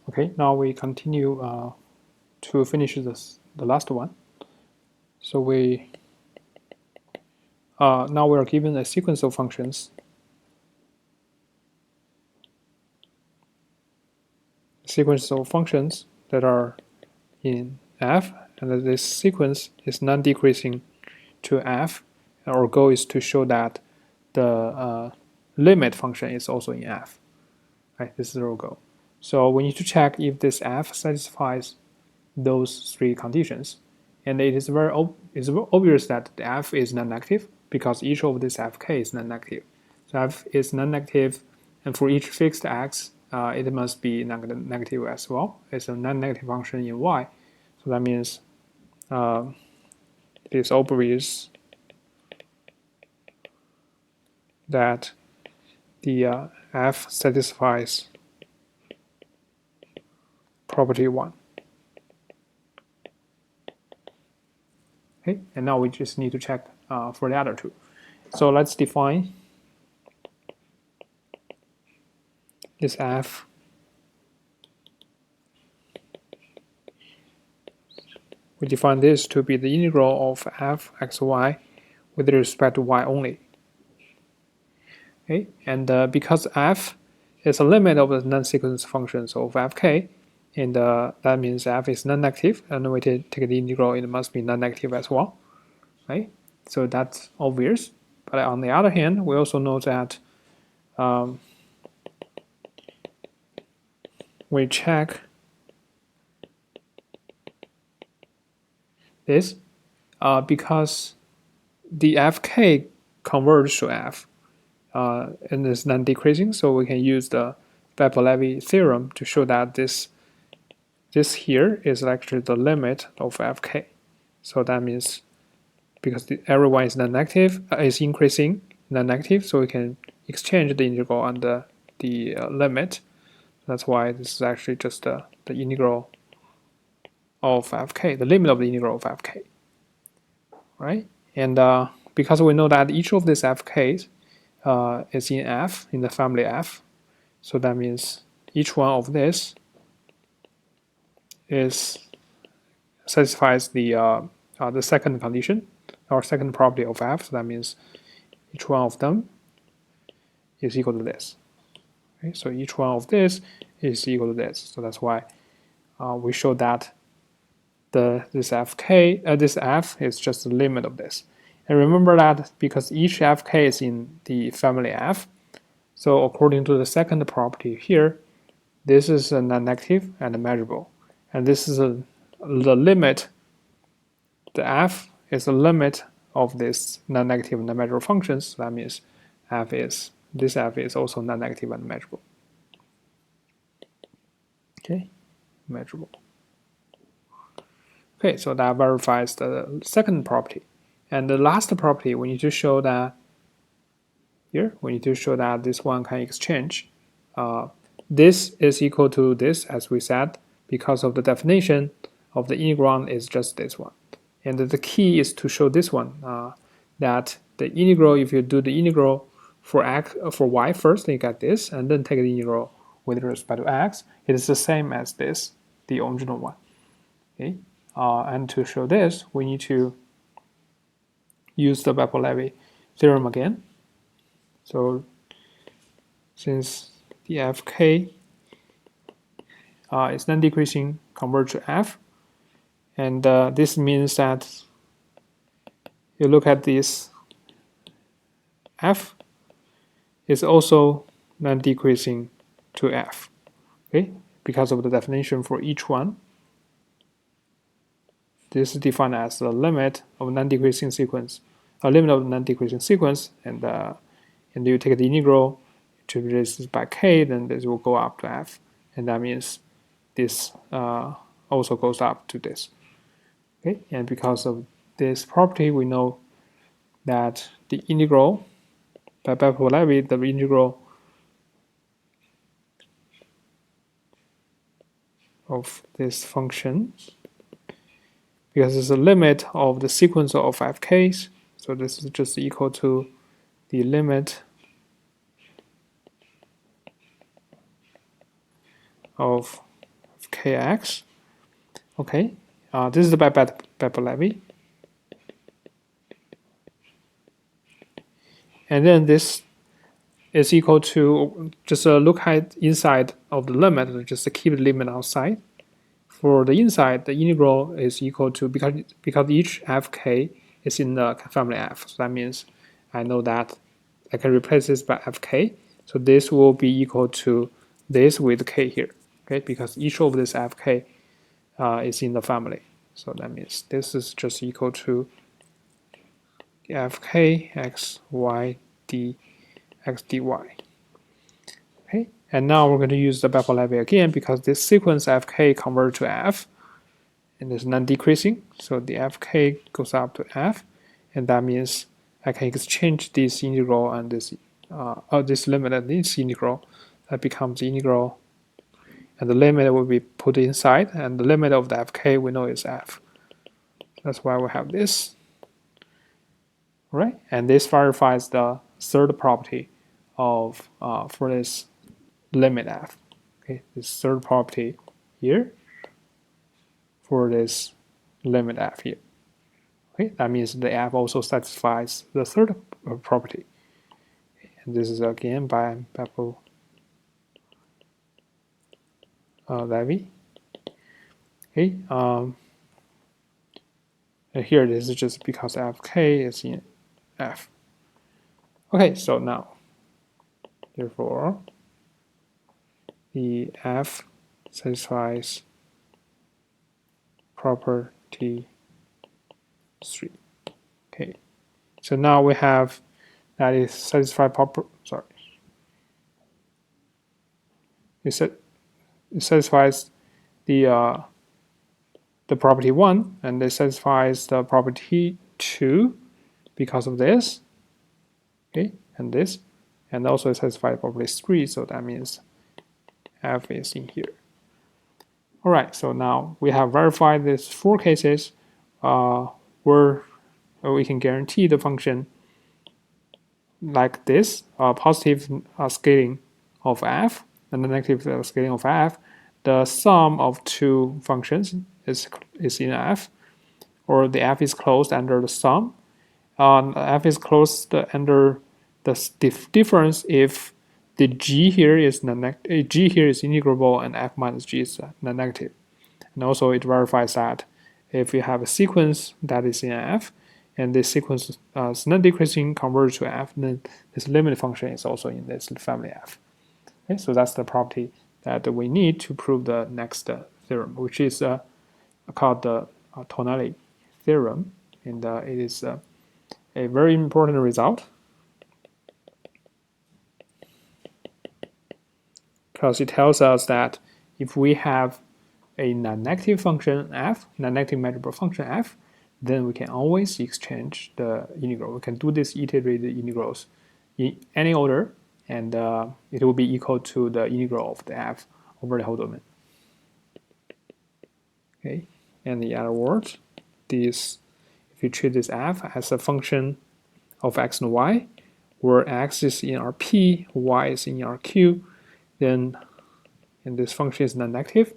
Okay, now we continue to finish the last one. So we now we are given a sequence of functions. Sequence of functions that are in f, and this sequence is non-decreasing to f. Our goal is to show that the limit function is also in f. Right, this is our goal. So we need to check if this f satisfies those three conditions, and it is very obvious that the f is non-negative because each of these fk is non-negative. So f is non-negative, and for each fixed x, it must be negative as well. It's a non-negative function in y, so that means it is obvious that the f satisfies property 1. Okay, and now we just need to check for the other two. So let's define this f. We define this to be the integral of f x y with respect to y only. Okay, and because f is a limit of the non-sequence functions of fk, and that means f is non-negative, and we take the integral, it must be non-negative as well. Right? So that's obvious. But on the other hand, we also know that we check this because the fk converges to f and is non-decreasing, so we can use the Levy theorem to show that this here is actually the limit of fk. So that means because everyone is non-negative, is increasing non-negative, so we can exchange the integral and the limit. That's why this is actually just the integral of fk, the limit of the integral of fk, right? And because we know that each of these fk's is in f, in the family f, so that means each one of this satisfies the second condition or second property of f. So that means each one of them is equal to this. Okay? So each one of this is equal to this. So that's why we show that this f is just the limit of this. And remember that because each fk is in the family f, so according to the second property here, this is a non-negative and a measurable. And this is the limit. The f is the limit of this non-negative and non-measurable functions. So that means this f is also non-negative and measurable. Okay, measurable. Okay, so that verifies the second property. And the last property, we need to show that here, we need to show that this one can exchange. This is equal to this, as we said, because of the definition of the integral is just this one. And the key is to show this one, that the integral, if you do the integral for y first, you get this, and then take the integral with respect to x, it is the same as this, the original one. Okay, and to show this, we need to use the Levy theorem again. So since the fk is non-decreasing, converge to f, and this means that you look at this, f is also non-decreasing to f, okay, because of the definition for each one. This is defined as the limit of non-decreasing sequence, a limit of non-decreasing sequence, and you take the integral to reduce this by k, then this will go up to f, and that means this also goes up to this. Okay, and because of this property, we know that the integral by Levy, the integral of this function, because it's a limit of the sequence of fk's, so this is just equal to the limit of fkx. Okay, this is the Levy. And then this is equal to, just look at inside of the limit, just keep the limit outside. For the inside, the integral is equal to, because each fk is in the family f, so that means I know that I can replace this by fk. So this will be equal to this with k here, okay? Because each of this fk is in the family. So that means this is just equal to fk x y d x dy. Okay, and now we're going to use the Levy again because this sequence fk converts to f, and it's non-decreasing. So the fk goes up to f, and that means I can exchange this integral and this limit and this integral. That becomes integral, and the limit will be put inside, and the limit of the fk we know is f. That's why we have this. Right, and this verifies the third property of for this limit f. Okay, this third property here for this limit f here. Okay, that means the f also satisfies the third property. And this is again by Levy. Okay, and here this is just because fk is in f. Okay, so now, therefore, the f satisfies property 3. Okay, so now we have that is satisfied it satisfies the property 1, and it satisfies the property 2 because of this. Okay, and this, and also it satisfies property 3, so that means f is in here. All right, so now we have verified these 4 cases where we can guarantee the function like this, positive scaling of f and the negative scaling of f. The sum of 2 functions is in f, or the f is closed under the sum. F is closed under the difference if the g here is integrable and f minus g is non-negative. And also it verifies that if you have a sequence that is in f, and this sequence is non-decreasing converges to f, then this limit function is also in this family f. Okay, so that's the property that we need to prove the next theorem, which is called the tonality theorem, and it is a very important result because it tells us that if we have a non-negative function f, non-negative measurable function f, then we can always exchange the integral. We can do these iterated integrals in any order, and it will be equal to the integral of the f over the whole domain. Okay, and in other words, if you treat this f as a function of x and y, where x is in our P, y is in our Q, then, and this function is non-negative,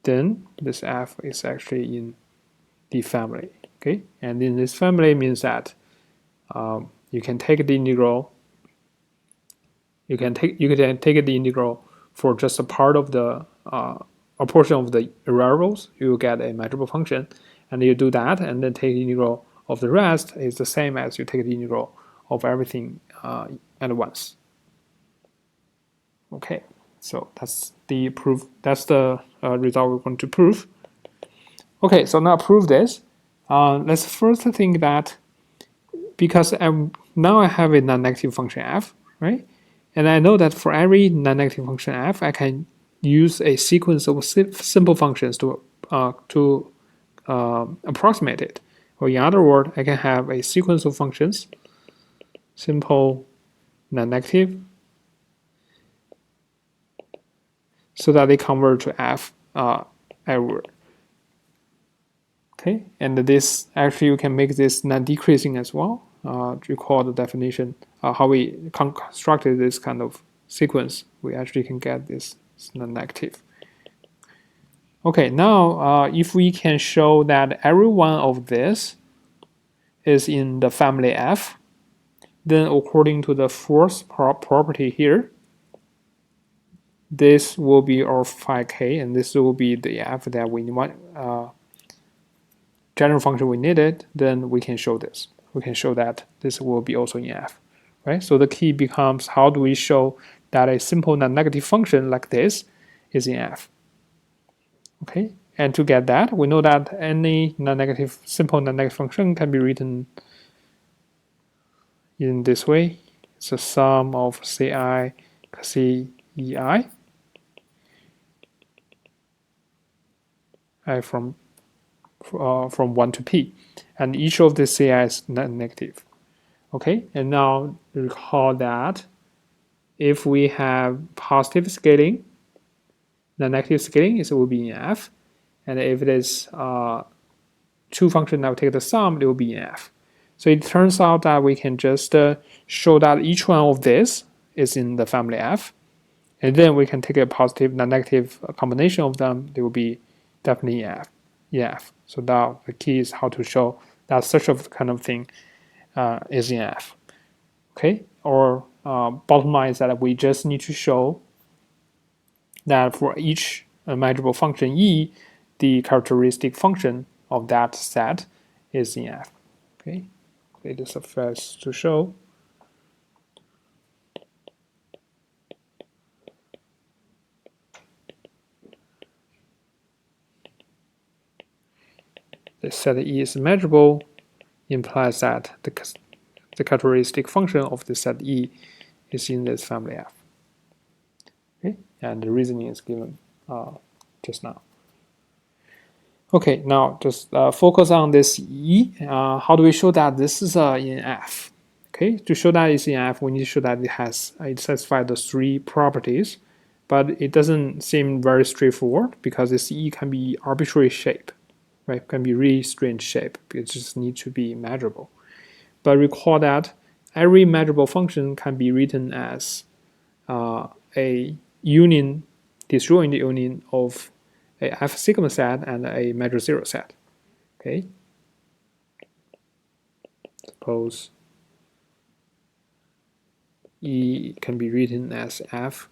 then this f is actually in the family. Okay, and in this family means that you can take the integral. You can take the integral for just a part of the a portion of the variables. You will get a measurable function, and you do that, and then take the integral of the rest is the same as you take the integral of everything at once. Okay, so that's the proof. That's the result we're going to prove. Okay, so now prove this. Let's first think that because now I have a non-negative function f, right? And I know that for every non-negative function f, I can use a sequence of simple functions to approximate it. Or in other words, I can have a sequence of functions, simple non-negative, so that they converge to f everywhere. Okay, and this actually you can make this non-decreasing as well. recall the definition, how we constructed this kind of sequence, we actually can get this non-negative. Okay, now if we can show that every one of this is in the family F, then according to the fourth property here, this will be our phi k, and this will be the F that we want, general function we needed. Then we can show this. We can show that this will be also in F, right? So the key becomes, how do we show that a simple non-negative function like this is in F? Okay, and to get that, we know that any simple non-negative function can be written in this way. It's a sum of ci c ei from 1 to p, and each of the ci is negative. Okay, and now recall that if we have positive scaling, the negative scaling will be in F, and if it is two functions that will take the sum, it will be in F. So it turns out that we can just show that each one of this is in the family F, and then we can take a positive and negative combination of them. They will be definitely in F. So now the key is how to show that such a kind of thing is in F. Okay, or bottom line is that we just need to show that for each measurable function E, the characteristic function of that set is in F. Okay, it is suffice to show. The set E is measurable implies that the characteristic function of the set E is in this family F. Okay, and the reasoning is given just now. Okay, now just focus on this E. How do we show that this is in F? Okay, to show that it's in F, we need to show that it satisfies the three properties, but it doesn't seem very straightforward because this E can be arbitrary shape, right? Can be really strange shape. It just needs to be measurable. But recall that every measurable function can be written as a union, disjoint union of a F sigma set and a measure zero set. Okay. Suppose E can be written as F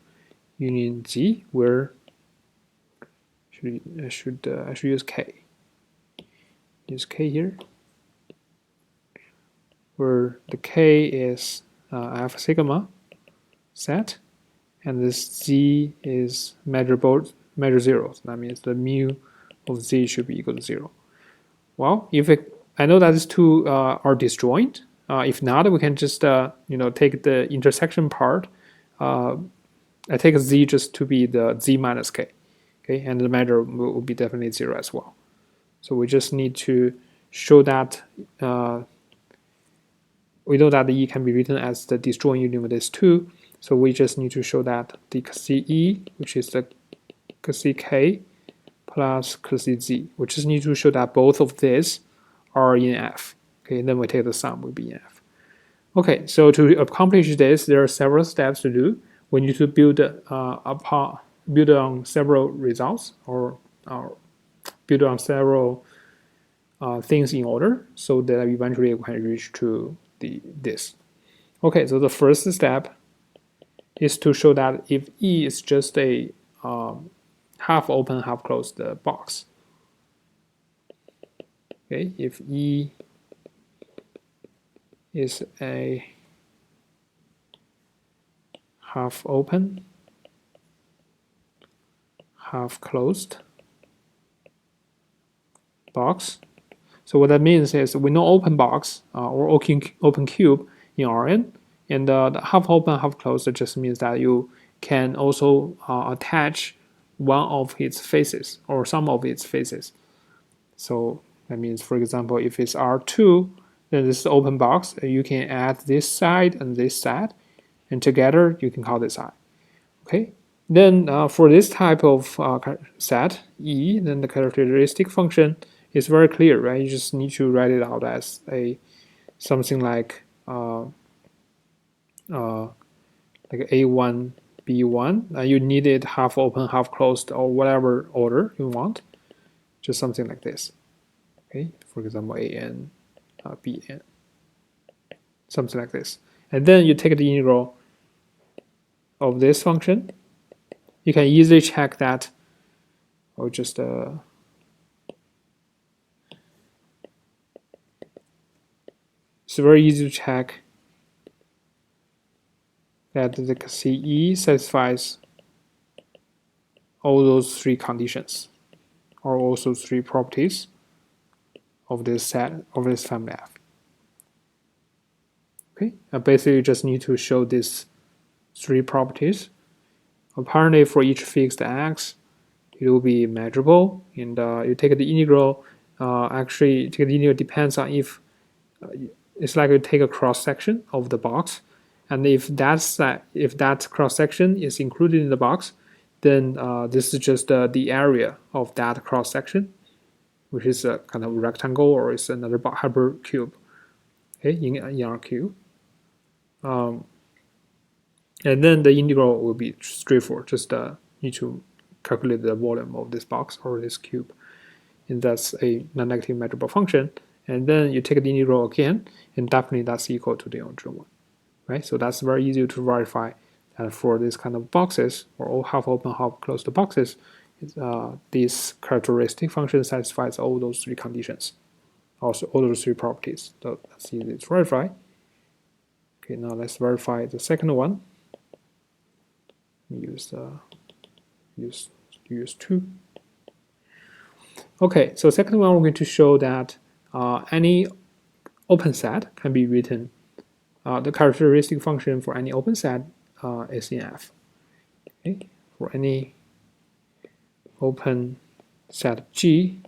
union Z, where I should use K. Use K here, where the K is F sigma set, and this Z is measure zero. So that means the mu of Z should be equal to 0. Well, I know that these two are disjoint. If not, we can just take the intersection part. I take Z just to be the Z minus K, okay, and the measure will be definitely 0 as well. So we just need to show that we know that the E can be written as the disjoint union with these two. So we just need to show that the CE, which is the CK plus CZ, we just need to show that both of these are in F. Okay, then we take the sum will be in F. Okay, so to accomplish this, there are several steps to do. We need to build on several results or build on several things in order, so that eventually we can reach to this. Okay, so the first step is to show that if E is just a half open, half closed box. Okay, if E is a half open, half closed box. So what that means is we know open box or open cube in Rn, and the half open, half closed just means that you can also attach one of its faces or some of its faces. So that means, for example, if it's R2, then this is the open box. You can add this side and this side, and together you can call this I. Okay. Then for this type of set E, then the characteristic function is very clear, right? You just need to write it out as a something like A1, B1, you need it half open, half closed, or whatever order you want, just something like this. Okay, for example, AN, BN, something like this. And then you take the integral of this function. You can easily check that, or just it's very easy to check that the CE satisfies all those three conditions, or also three properties of this set, of this family F. Okay, I basically just need to show these three properties. Apparently, for each fixed x, it will be measurable, and you take the integral. Actually, take the integral depends on if it's like you take a cross section of the box, and if that cross section is included in the box, then this is just the area of that cross section, which is a kind of rectangle, or it's another hypercube. Okay, in our cube. And then the integral will be straightforward. Just need to calculate the volume of this box or this cube, and that's a non-negative measurable function. And then you take the integral again, and definitely that's equal to the original one, right? So that's very easy to verify that for this kind of boxes, or all half open, half closed boxes, this characteristic function satisfies all those three conditions, also all those three properties. So that's easy to verify. Okay, now let's verify the second one. Use 2. Okay, so second one, we're going to show that any open set can be written. The characteristic function for any open set is in F. Okay, for any open set G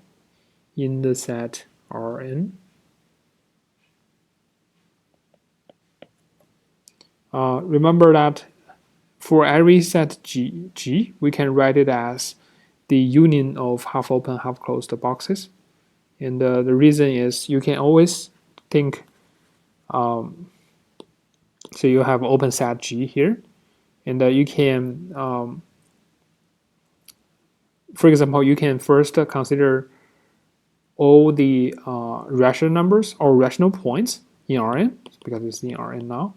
in the set Rn. Remember that for every set G, we can write it as the union of half open, half closed boxes. And the reason is you can always think, so you have open set G here, and you can, for example, you can first consider all the rational numbers or rational points in Rn, because it's in Rn now.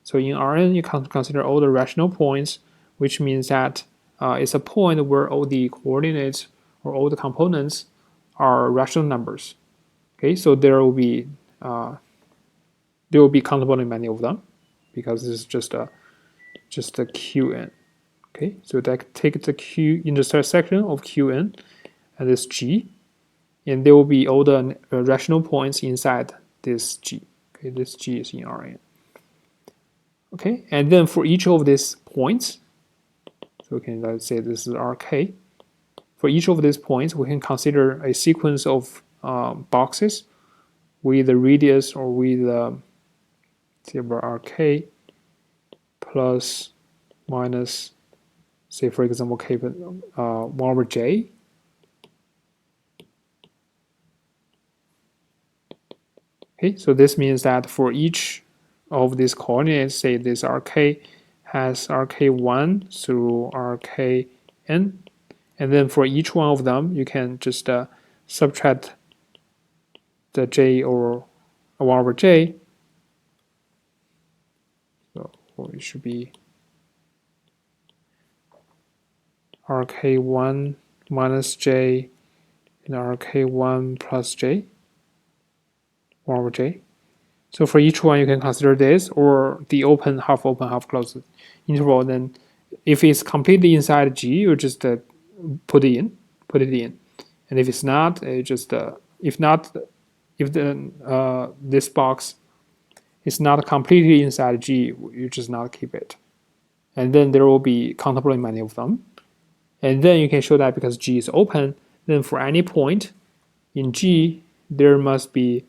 So in Rn, you can consider all the rational points, which means that it's a point where all the coordinates or all the components are rational numbers. Okay, so there will be countable in many of them, because this is just a Qn. Okay, so that take the Q intersection of Qn and this G, and there will be all the rational points inside this G. Okay, this G is in Rn. Okay, and then for each of these points, so we can let's say this is Rk. For each of these points, we can consider a sequence of boxes with the radius, or with say Rk plus minus, say for example, k 1 over j. Okay, so this means that for each of these coordinates, say this Rk has Rk1 through Rkn, and then for each one of them, you can just subtract the j or 1 over j. So it should be Rk1 minus j and Rk1 plus j, 1 over j. So for each one, you can consider this, or the open, half closed interval. Then if it's completely inside G, you just put it in. And if it's not, this box is not completely inside G, you just not keep it. And then there will be countable in many of them. And then you can show that because G is open, then for any point in G, there must be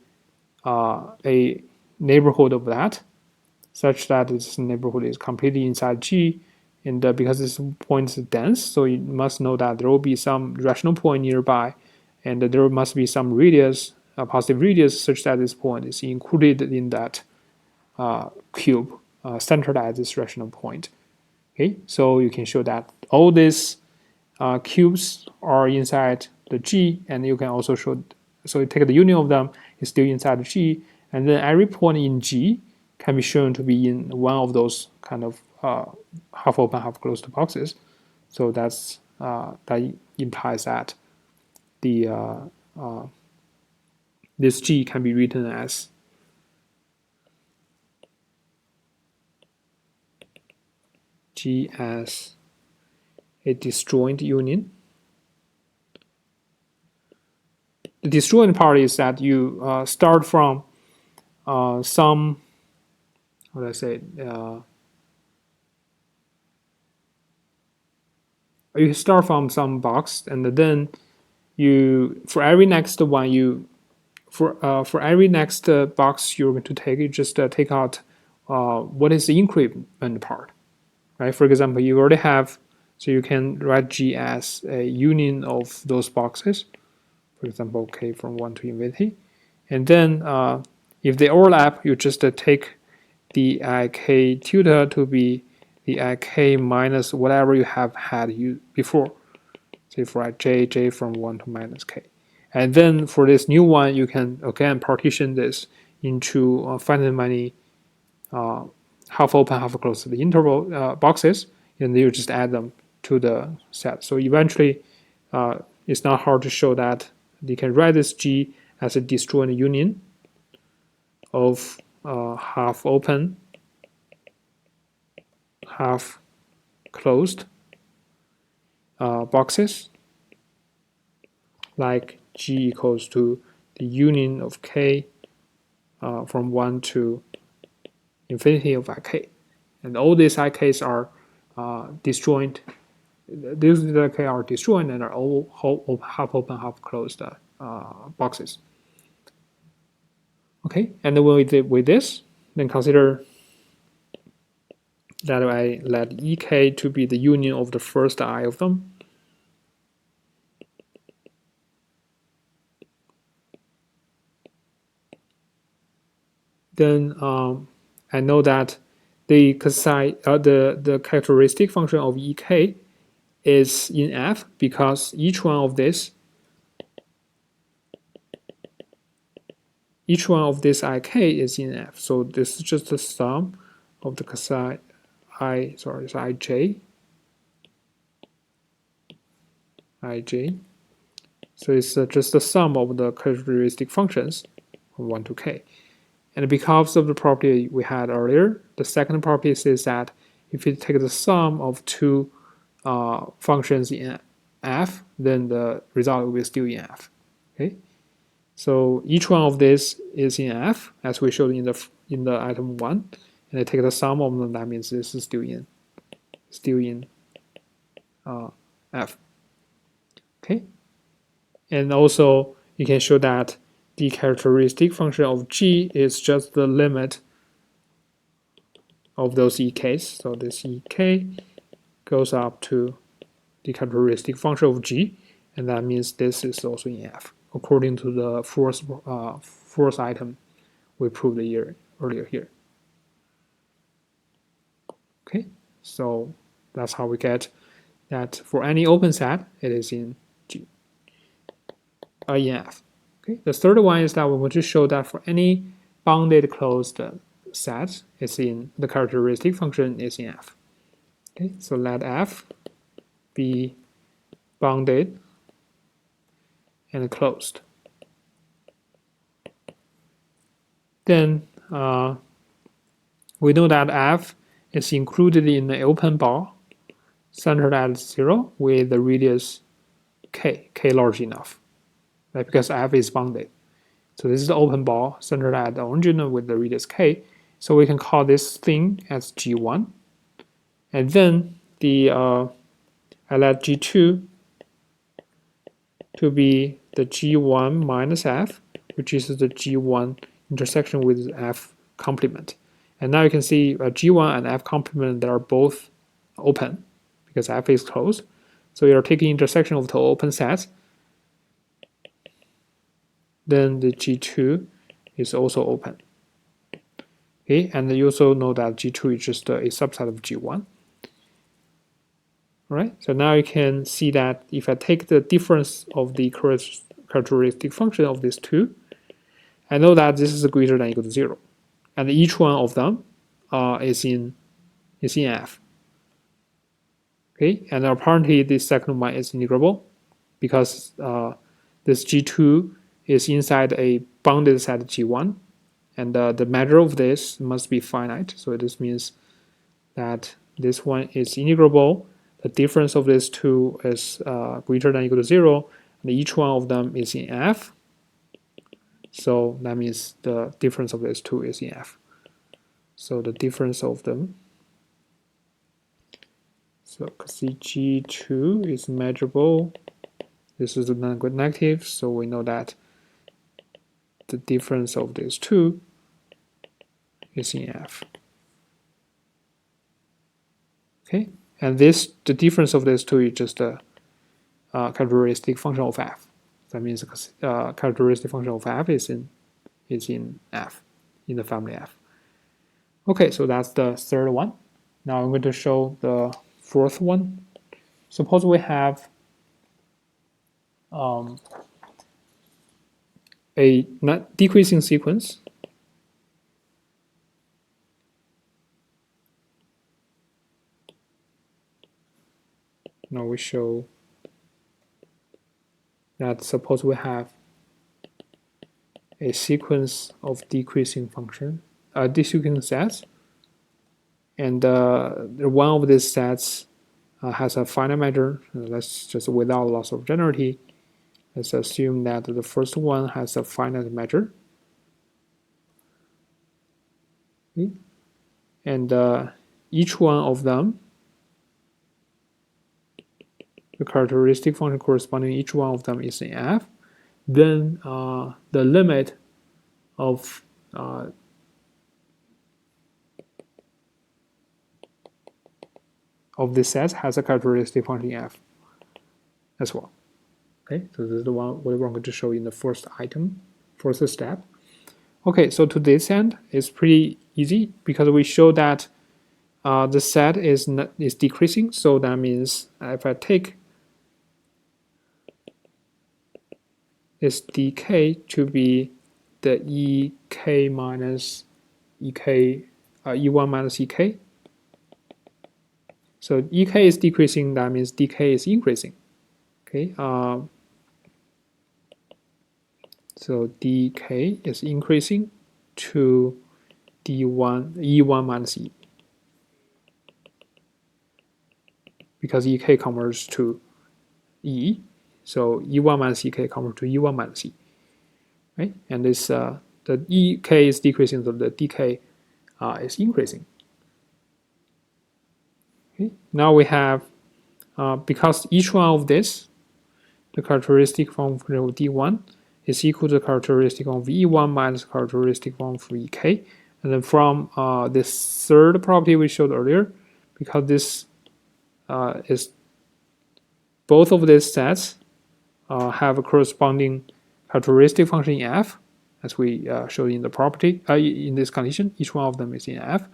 a neighborhood of that, such that this neighborhood is completely inside G, and because this point is dense, so you must know that there will be some rational point nearby, and there must be some radius a positive radius such that this point is included in that cube centered at this rational point. Okay, so you can show that all these cubes are inside the G, and you can also show, so you take the union of them is still inside the G, and then every point in G can be shown to be in one of those kind of half open, half closed boxes. So that's that implies that the this G can be written as G as a disjoint union. The disjoint part is that you start from some, how do I say it? You start from some box, and then you, for every next one, you for every next box you're going to take, you just take out what is the increment part, right? For example, you already have, so you can write G as a union of those boxes. For example, k from 1 to infinity, and then if they overlap, you just take the ik tilde to be the ik minus whatever you have had before. Say for j from 1 to minus k. And then for this new one, you can again partition this into finite many half open, half closed the interval boxes, and you just add them to the set. So eventually, it's not hard to show that you can write this G as a disjoint union of half open, half closed boxes, like G equals to the union of k from 1 to infinity of ik. And all these ik's are disjoint. These ik are disjoint and are all half open, half closed boxes. Okay, and then with this, then consider that I let ek to be the union of the first I of them. Then I know that the characteristic function of ek is in F because each one of these ik is in F. So this is just the sum of the psi it's ij. So it's just the sum of the characteristic functions from 1 to k. And because of the property we had earlier, the second property says that if you take the sum of two functions in F, then the result will be still in F. Okay, so each one of these is in F, as we showed in the item 1, and I take the sum of them. That means this is still in F. Okay, and also you can show that the characteristic function of G is just the limit of those EKs. So this EK goes up to the characteristic function of G, and that means this is also in F, according to the fourth item we proved earlier here. Okay, so that's how we get that for any open set, it is in G, in F. Okay, the third one is that we want to show that for any bounded closed set, it's in the characteristic function is in F. Okay, so let F be bounded and closed. Then we know that F is included in the open ball centered at 0 with the radius k large enough, right? Because F is bounded. So this is the open ball centered at the origin with the radius k. So we can call this thing as G1. And then I let G2 to be the G1 minus F, which is the G1 intersection with F complement. And now you can see G1 and F complement, they are both open because F is closed. So you're taking intersection of the open sets. then the G2 is also open. Okay, and you also know that G2 is just a subset of G1. All right, so now you can see that if I take the difference of the characteristic function of these two, I know that this is greater than or equal to 0, and each one of them is in F. Okay, and apparently this second one is integrable because this G2 is inside a bounded set G1, and the measure of this must be finite. So this means that this one is integrable. The difference of these two is greater than or equal to 0, and each one of them is in F. So that means the difference of these two is in F. So the difference of them. So G2 is measurable. This is a non-negative, so we know that the difference of these two is in F. Okay, and the difference of these two is just a characteristic function of F. That means characteristic function of F is in F, in the family F. Okay, so that's the third one. Now I'm going to show the fourth one. Suppose we have a decreasing sequence. Now we show that suppose we have a sequence of decreasing function, decreasing sets, and one of these sets has a finite measure. Let's just without loss of generality. Let's assume that the first one has a finite measure. Okay. And each one of them, the characteristic function corresponding to each one of them is in F. Then the limit of this set has a characteristic function in F as well. Okay, so this is the one we're going to show in the first step. Okay, so to this end, it's pretty easy because we show that the set is decreasing. So that means if I take this dk to be the ek minus ek, e1 minus ek. So ek is decreasing. That means dk is increasing. Okay. So dk is increasing to e1 minus e, because ek converges to e, so e1 minus ek converges to e1 minus e, right? And this the ek is decreasing, so the dk is increasing. Okay. Now we have because each one of this, the characteristic function of d1 is equal to the characteristic of e1 minus characteristic of ek. And then from this third property we showed earlier, because this is both of these sets have a corresponding characteristic function in F, as we showed in the property in this condition. Each one of them is in F.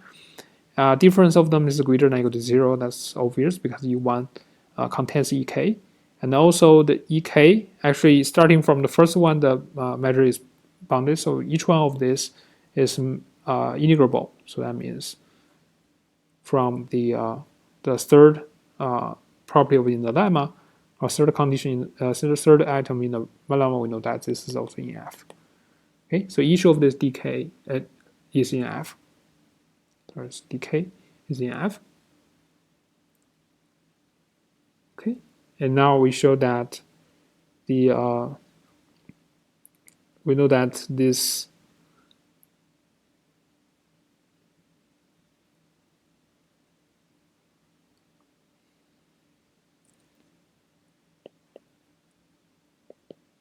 Difference of them is greater than or equal to 0. That's obvious because E1 contains ek. And also the ek, actually starting from the first one, the measure is bounded, so each one of this is integrable. So that means from the third property of in the lemma, or third condition, third item in the lemma, we know that this is also in F. Okay, so each of this dk is in F. Sorry, dk is in F. Okay. And now we show that we know that this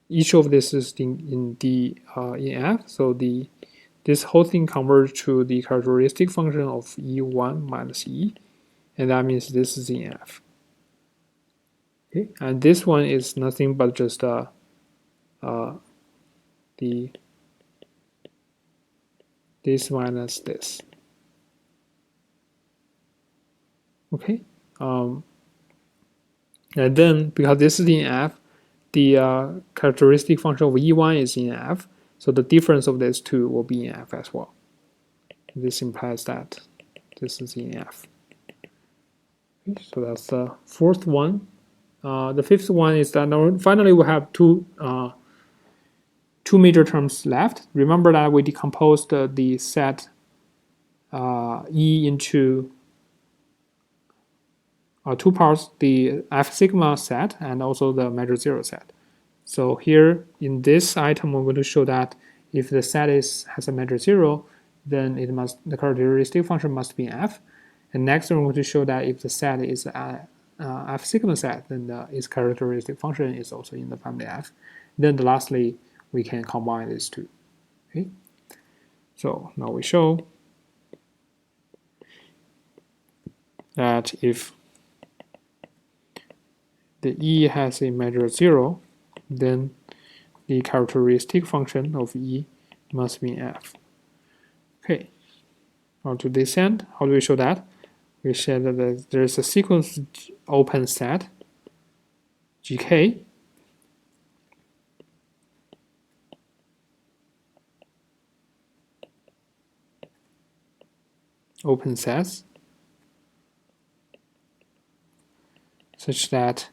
each of this is in F. So this whole thing converges to the characteristic function of E1 minus E, and that means this is in F. Okay, and this one is nothing but just this minus this. Okay, and then because this is in F, the characteristic function of E1 is in F, so the difference of these two will be in F as well. This implies that this is in F. Okay, so that's the fourth one. The fifth one is that now finally we have two major terms left. Remember that we decomposed the set E into two parts, the F sigma set and also the measure zero set. So here in this item, we're going to show that if the set has a measure zero, then the characteristic function must be in F. And next, we're going to show that if the set is F sigma set, then its characteristic function is also in the family F. Then lastly, we can combine these two. Okay. So now we show that if the E has a measure 0, then the characteristic function of E must be F. Okay, now to this end, how do we show that? We said that there is a sequence open set GK open sets such that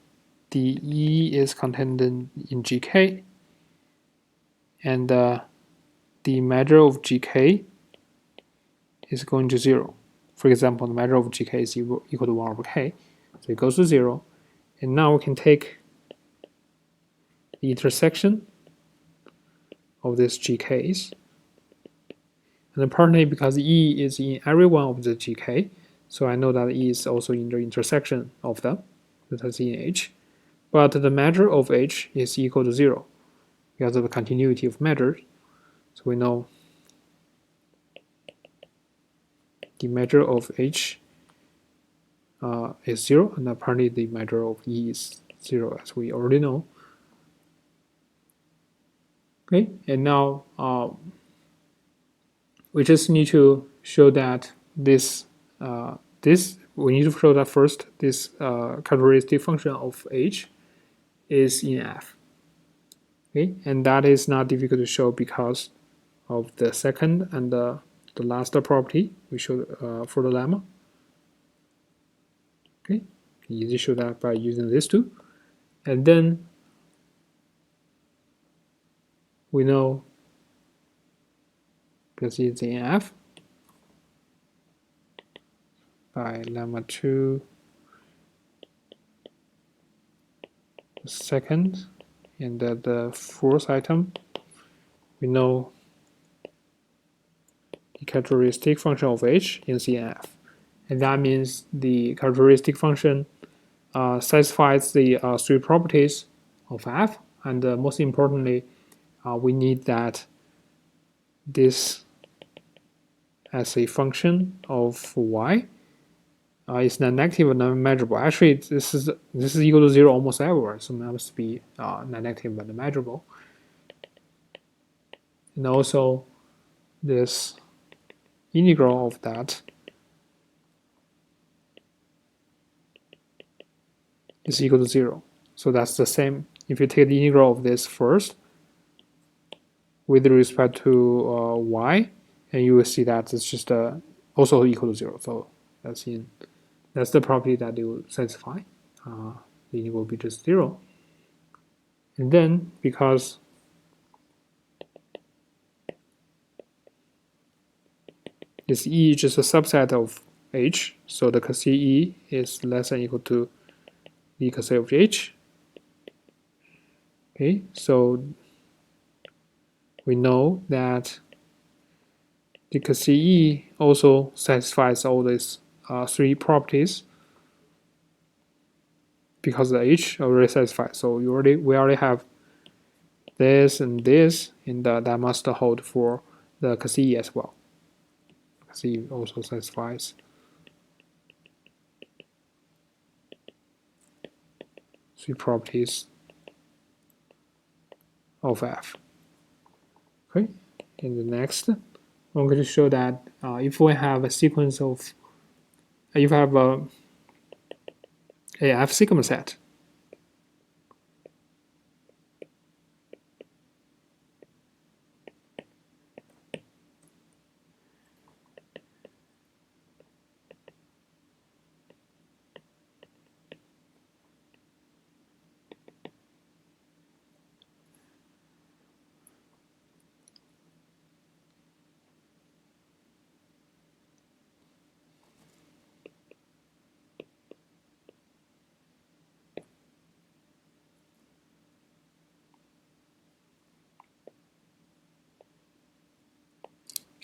the E is contained in GK and the measure of GK is going to 0. For example, the measure of GK is equal to 1 over K, so it goes to 0. And now we can take the intersection of these GKs. And apparently, because E is in every one of the GK, so I know that E is also in the intersection of them, that is in H. But the measure of H is equal to 0 because of the continuity of measures. So we know the measure of H is 0, and apparently the measure of E is 0, as we already know. Okay, and now we just need to show that this we need to show that first this characteristic function of H is in F. Okay, and that is not difficult to show because of the second and the last property we showed for the lemma. Okay, you can easily show that by using these two, and then we know because it's in F by lemma 2 the second and the fourth item, we know the characteristic function of H is in F, and that means the characteristic function satisfies the three properties of F, and most importantly, we need that this as a function of y is non-negative and non-measurable. Actually, this is equal to 0 almost everywhere, so it must be non-negative but measurable. And also, this integral of that is equal to 0. So that's the same. If you take the integral of this first with respect to y, and you will see that it's just also equal to 0. So that's the property that it will satisfy. The integral will be just 0. And then because this E is just a subset of H, so the Cassey E is less than or equal to the Cassey of H. Okay, so we know that the Cassey E also satisfies all these three properties because the H already satisfies. So we already have this and this, and that must hold for the Cassey E as well. Cassey also satisfies three properties of F. Okay, and the next, I'm going to show that if we have a sequence of, if you have a F sigma set,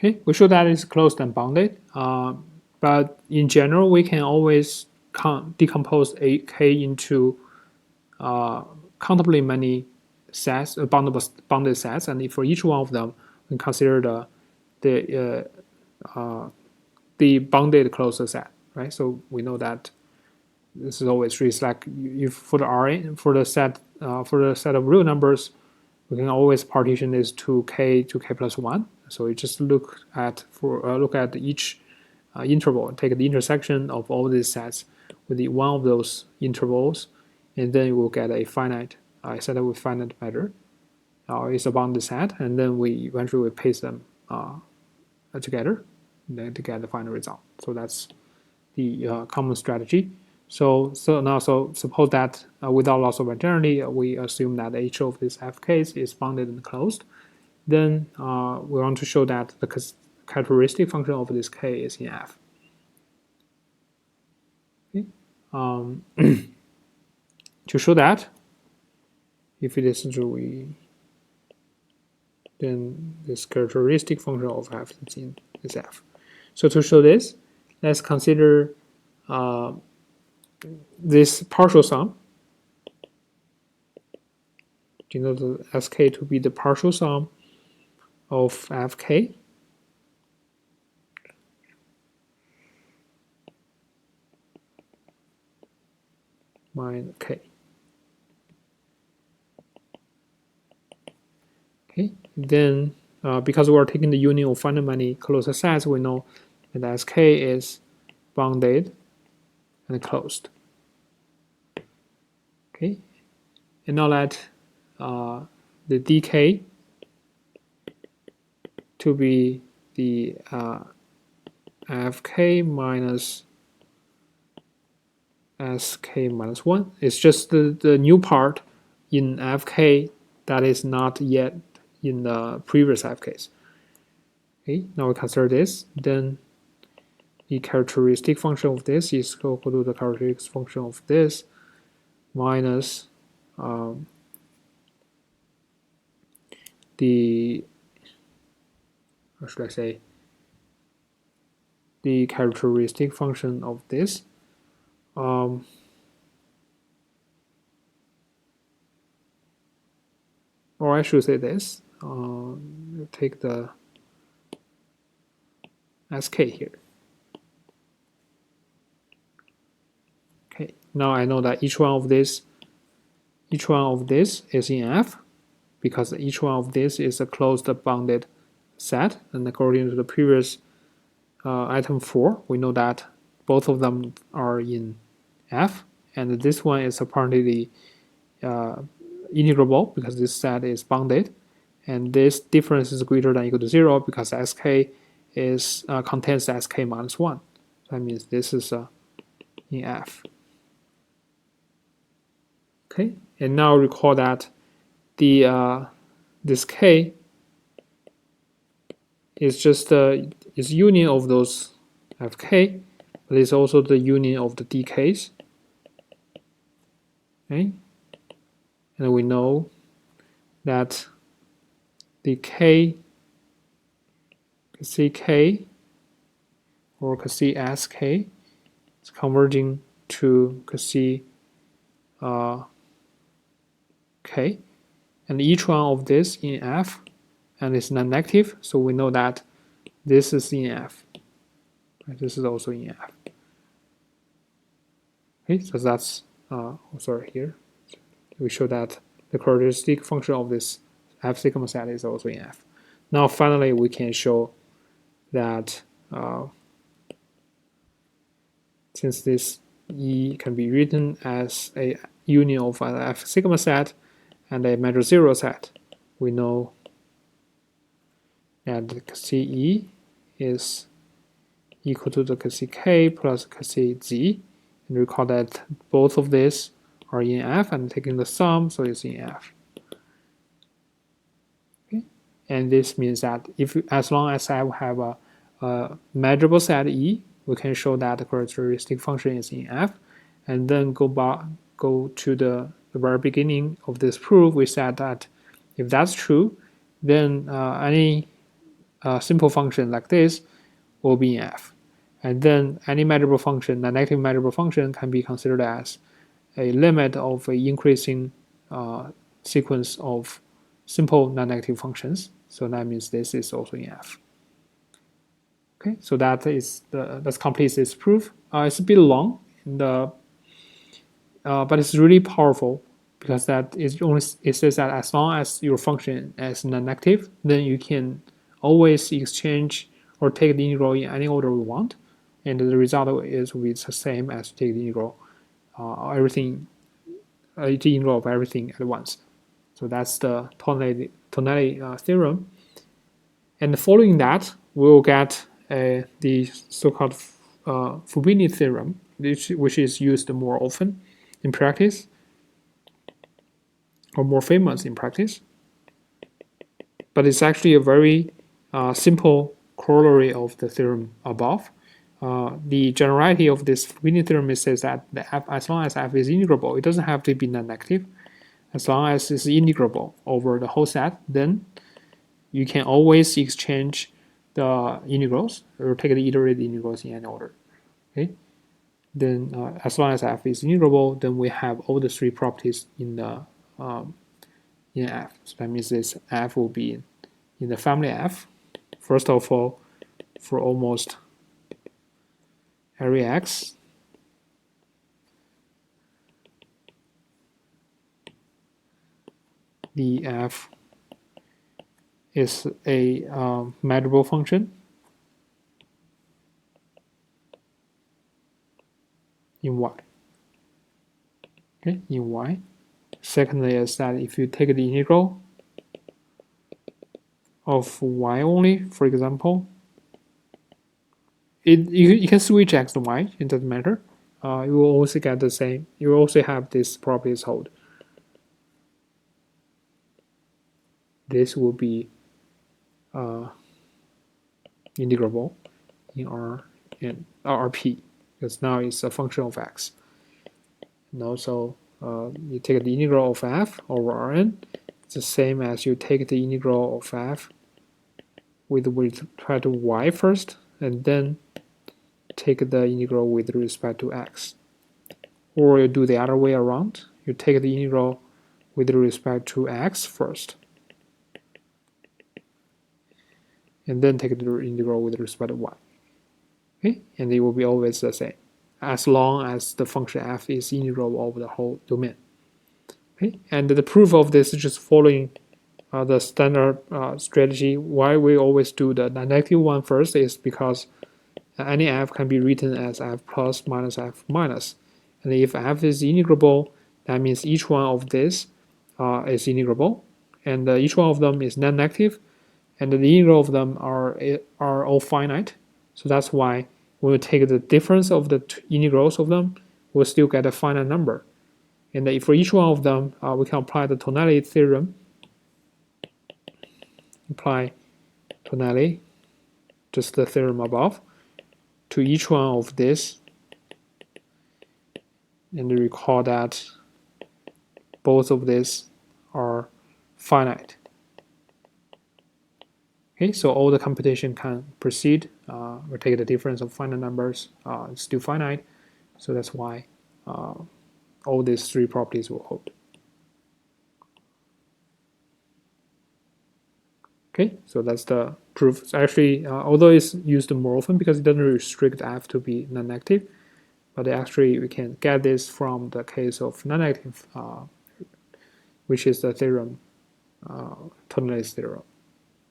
okay, we show that it's closed and bounded. But in general, we can always decompose a K into countably many sets, bounded sets, and for each one of them, we consider the bounded closed set, right? So we know that this is always true. It's like if for the Rn for the set of real numbers, we can always partition this to k plus 1. So we just look at each interval, take the intersection of all these sets with one of those intervals, and then we'll get a finite set with finite matter. It's a bounded set, and then we eventually paste them together to get the final result. So that's the common strategy. So suppose that without loss of identity, we assume that each of these FKs is bounded and closed. Then we want to show that the characteristic function of this K is in F. Okay. To show that, if it is true, then this characteristic function of F is F. So to show this, let's consider this partial sum, denote the Sk to be the partial sum of Fk minus K. Okay, then because we are taking the union of finite many closed sets, we know that Sk is bounded and closed. Okay, and now let the dk to be the Fk minus Sk minus 1. It's just the new part in Fk that is not yet in the previous Fks. Okay, now we consider this. Then the characteristic function of this is equal to the characteristic function of this minus the, what should I say, the characteristic function of this. Or I should say this, take the Sk here. Okay, now I know that each one of this is in F, because each one of this is a closed bounded set, and according to the previous item 4, we know that both of them are in F, and this one is apparently integrable because this set is bounded, and this difference is greater than or equal to 0 because Sk is contains Sk minus 1. So that means this is in F. Okay, and now recall that the this K is just is union of those Fk, but it's also the union of the dk's. Okay, and we know that the K, Ck or Sk is converging to K, and each one of this in F, and it's non-negative, so we know that this is in F. Right? This is also in F. Okay, so that's sorry, here we show that the characteristic function of this F sigma set is also in F. Now finally we can show that since this E can be written as a union of an F sigma set and a measure 0 set, we know that the CE is equal to the CK plus CZ. And recall that both of these are in F and taking the sum, so it's in F. Okay? And this means that as long as I have a measurable set E, we can show that the characteristic function is in F, and then go to the very beginning of this proof. We said that if that's true, then any simple function like this will be in F. And then any measurable function, the negative measurable function, can be considered as a limit of an increasing sequence of simple non-negative functions. So that means this is also in F. Okay, so that completes this proof. It's a bit long, but it's really powerful because it says that as long as your function is non-negative, then you can always exchange or take the integral in any order we want, and the result is the same as take the integral the integral of everything at once. So that's the tonality theorem. And following that, we'll get the so-called Fubini theorem, which is used more often in practice, or more famous in practice. But it's actually a very simple corollary of the theorem above. The generality of this Fubini theorem says that as long as F is integrable, it doesn't have to be non-negative. As long as it's integrable over the whole set, then you can always exchange the integrals or take the iterated integrals in any order. Okay. Then as long as F is integrable, then we have all the three properties in the in F. So that means this F will be in the family F. First of all, for almost every X, the F is a measurable function in Y. Okay, in Y. Secondly is that if you take the integral of Y only, for example, you can switch X to Y, it doesn't matter. You will also get the same. You will also have this properties hold. This will be integrable in R and RP, because now it's a function of X. And also, you take the integral of F over Rn. It's the same as you take the integral of F with respect to Y first, and then take the integral with respect to X. Or you do the other way around. You take the integral with respect to X first, and then take the integral with respect to Y. Okay, and it will be always the same, as long as the function F is integral over the whole domain. Okay, and the proof of this is just following the standard strategy. Why we always do the negative one first is because any F can be written as F plus minus F minus. And if F is integrable, that means each one of these is integrable, and each one of them is non-negative, and the integral of them are all finite. So that's why when we take the difference of the integrals of them, we'll still get a finite number. And for each one of them, we can apply the tonality theorem. Apply tonality, just the theorem above, to each one of this, and recall that both of these are finite. Okay, so all the computation can proceed. We take the difference of finite numbers, it's still finite, so that's why all these three properties will hold. Okay, so that's the proof. It's actually, although it's used more often because it doesn't restrict F to be non-negative, but actually we can get this from the case of non-negative, which is the theorem, tonality theorem.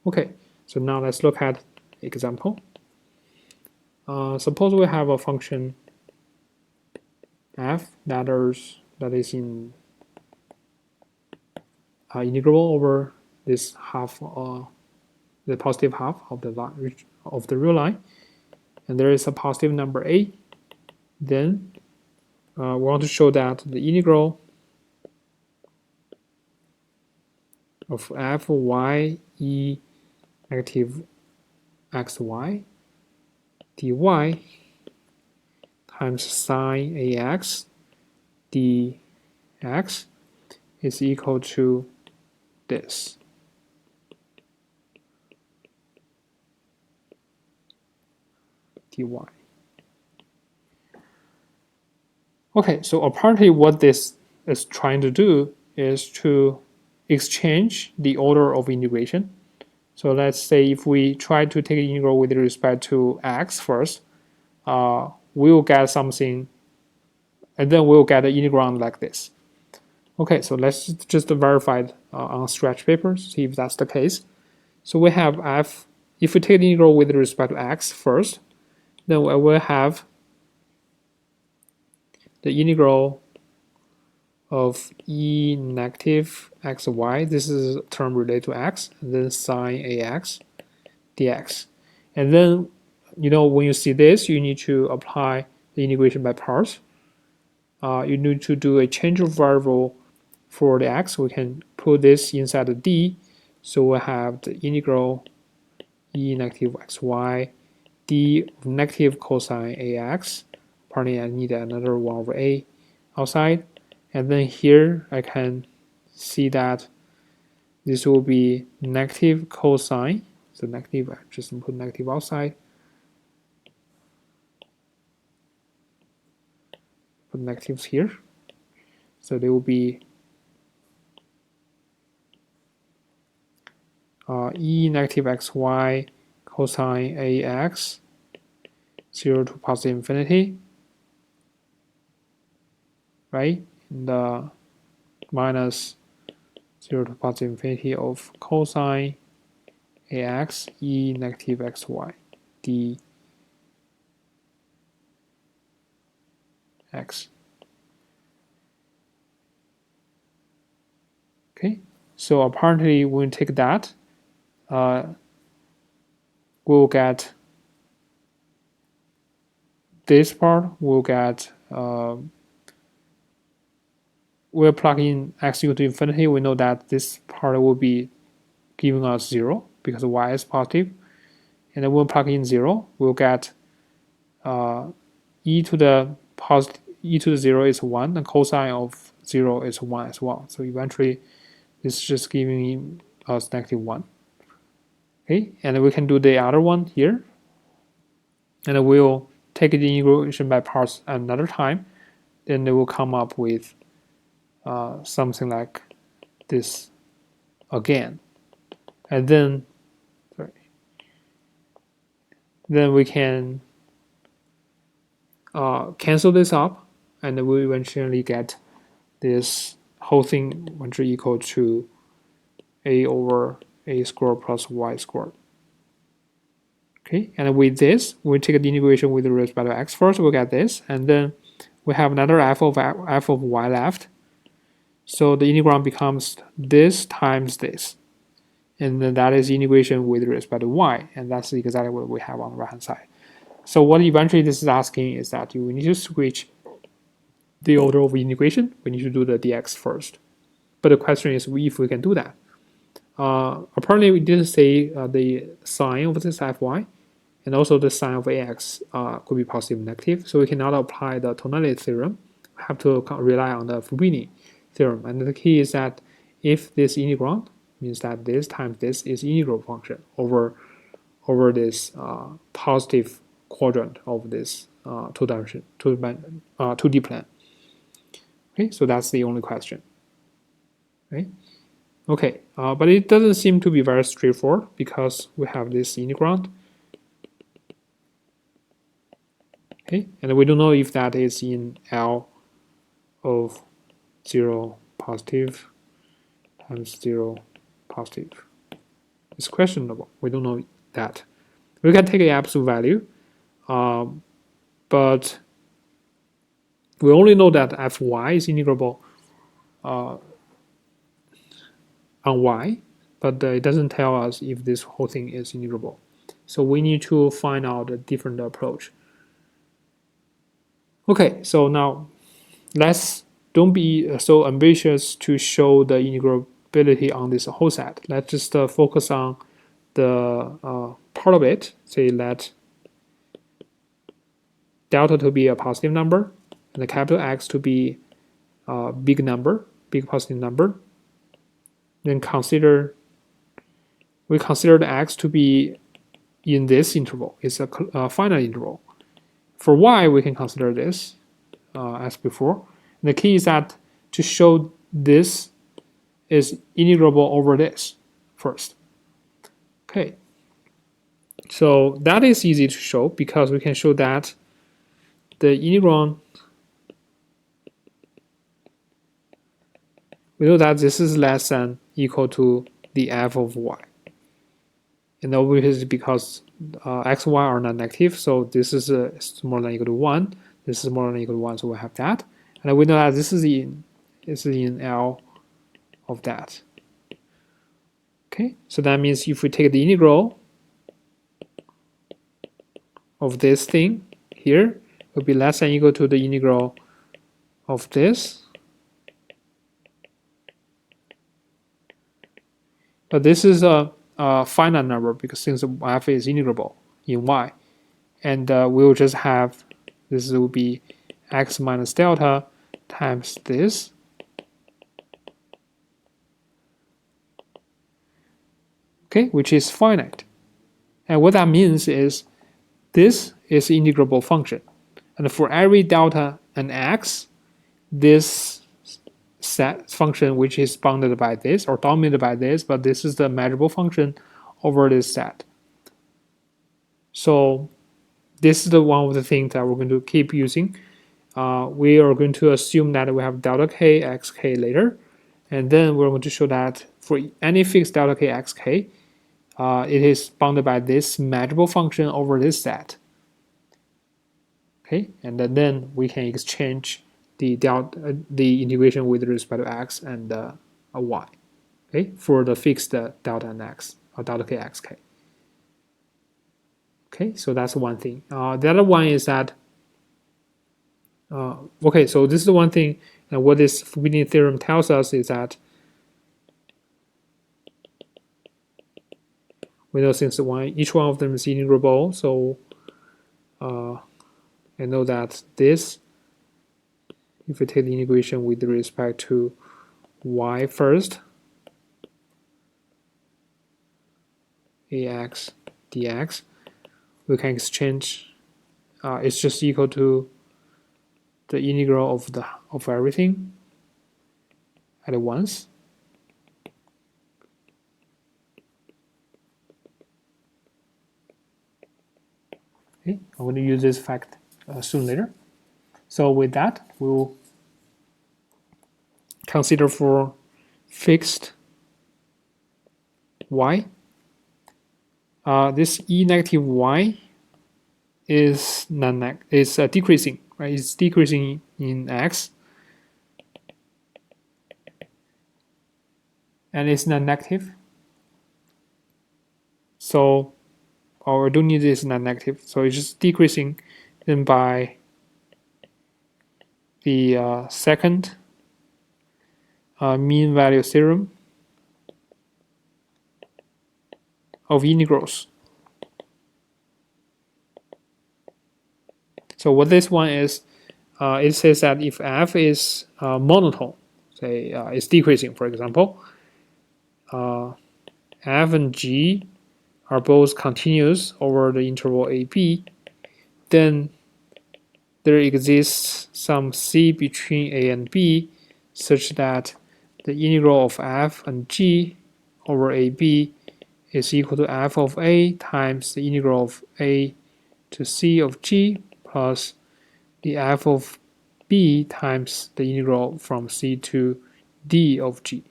Okay, So now let's look at example. Suppose we have a function f that is in integrable over this half, the positive half of the real line, and there is a positive number a. Then we want to show that the integral of f y e negative xy dy times sine ax dx is equal to this. Dy. Okay, so apparently what this is trying to do is to exchange the order of integration. So let's say if we try to take an integral with respect to x first, we'll get something, and then we'll get an integrand like this. Okay, so let's just verify it on stretch paper, see if that's the case. So we have f, if we take the integral with respect to x first, then we will have the integral of e negative xy, this is a term related to x, and then sine ax dx. And then, when you see this, you need to apply the integration by parts. You need to do a change of variable for the x. We can put this inside the d, so we have the integral e negative xy d of negative cosine ax. Apparently I need another 1 over a outside, and then here I can see that this will be negative cosine, so negative, I just put negative outside, put negatives here, so there will be e negative xy cosine ax 0 to positive infinity, right? And minus 0 to positive infinity of cosine ax e negative xy dx. Okay, so apparently when we take that, we'll get this part, we'll get, we'll plug in x equal to infinity, we know that this part will be giving us 0 because y is positive, and then we'll plug in 0, we'll get e to the 0 is 1, and cosine of 0 is 1 as well. So eventually this is just giving us negative 1. Okay, and then we can do the other one here, and we'll take the integration by parts another time, then it will come up with something like this again. And then, then we can cancel this up, and we eventually get this whole thing eventually equal to a over a squared plus y squared. Okay, and with this, we take the integration with respect to x first, we'll get this, and then we have another f of y left. So the integrand becomes this times this, and then that is integration with respect to y, and that's exactly what we have on the right hand side. So what eventually this is asking is that we need to switch the order of integration. We need to do the dx first. But the question is if we can do that. Apparently we didn't say the sign of this fy, and also the sign of ax could be positive and negative, so we cannot apply the tonality theorem. We have to rely on the Fubini theorem, and the key is that if this integrand means that this times this is integral function over this positive quadrant of this 2D plane. Okay, so that's the only question. Okay, but it doesn't seem to be very straightforward because we have this integrand. Okay, and we don't know if that is in L of 0 positive times 0 positive. It's questionable. We don't know that. We can take an absolute value, but we only know that fy is integrable on y, but it doesn't tell us if this whole thing is integrable. So we need to find out a different approach. Okay, so now let's don't be so ambitious to show the integrability on this whole set. Let's just focus on the part of it. Say let delta to be a positive number and the capital X to be a big number, big positive number. Then we consider the X to be in this interval. It's a finite interval. For Y, we can consider this as before. And the key is that to show this is integrable over this first. Okay. So that is easy to show because we can show that the integron, we know that this is less than equal to the f of y. And obviously because x, y are not negative, so this is more than equal to 1. This is more than equal to 1, so we have that. And we know that this is in L of that. Okay, so that means if we take the integral of this thing here, it will be less than equal to the integral of this. But this is a finite number because since f is integrable in y, and we'll just have this will be x minus delta times this. Okay, which is finite. And what that means is this is an integrable function. And for every delta and x, this set function which is bounded by this or dominated by this, but this is the measurable function over this set. So this is the one of the things that we're going to keep using. We are going to assume that we have delta k xk later, and then we're going to show that for any fixed delta k xk, it is bounded by this measurable function over this set. Okay, and then we can exchange the integration with respect to x and a y. Okay, for the fixed delta and x or delta k xk. Okay, so that's one thing. The other one is that okay, so this is the one thing, and what this forbidden theorem tells us is that we know since each one of them is integrable, so I know that this, if we take the integration with respect to y first, ax dx, we can exchange. It's just equal to the integral of everything at once. Okay, I'm going to use this fact soon later. So with that, we'll consider for fixed y. This e negative y is decreasing, right? It's decreasing in x, and it's not negative. So we don't need this not negative. So it's just decreasing. Then by the second mean value theorem of integrals. So what this one is, it says that if f is monotone, say it's decreasing, for example, f and g are both continuous over the interval ab, then there exists some c between a and b such that the integral of f and g over ab is equal to f of a times the integral of a to c of g plus the f of b times the integral from c to d of g.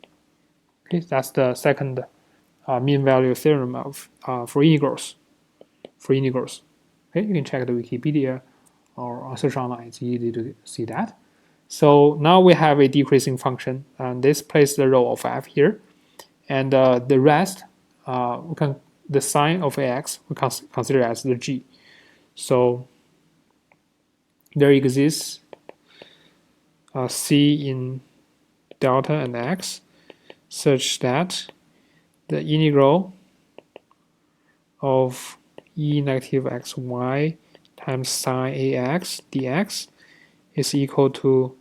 Okay, that's the second mean value theorem of for integrals. Okay, you can check the Wikipedia or search online. It's easy to see that. So now we have a decreasing function, and this plays the role of f here, and the rest, the sign of ax we consider as the g. So there exists c in delta and x such that the integral of e negative xy times sine ax dx is equal to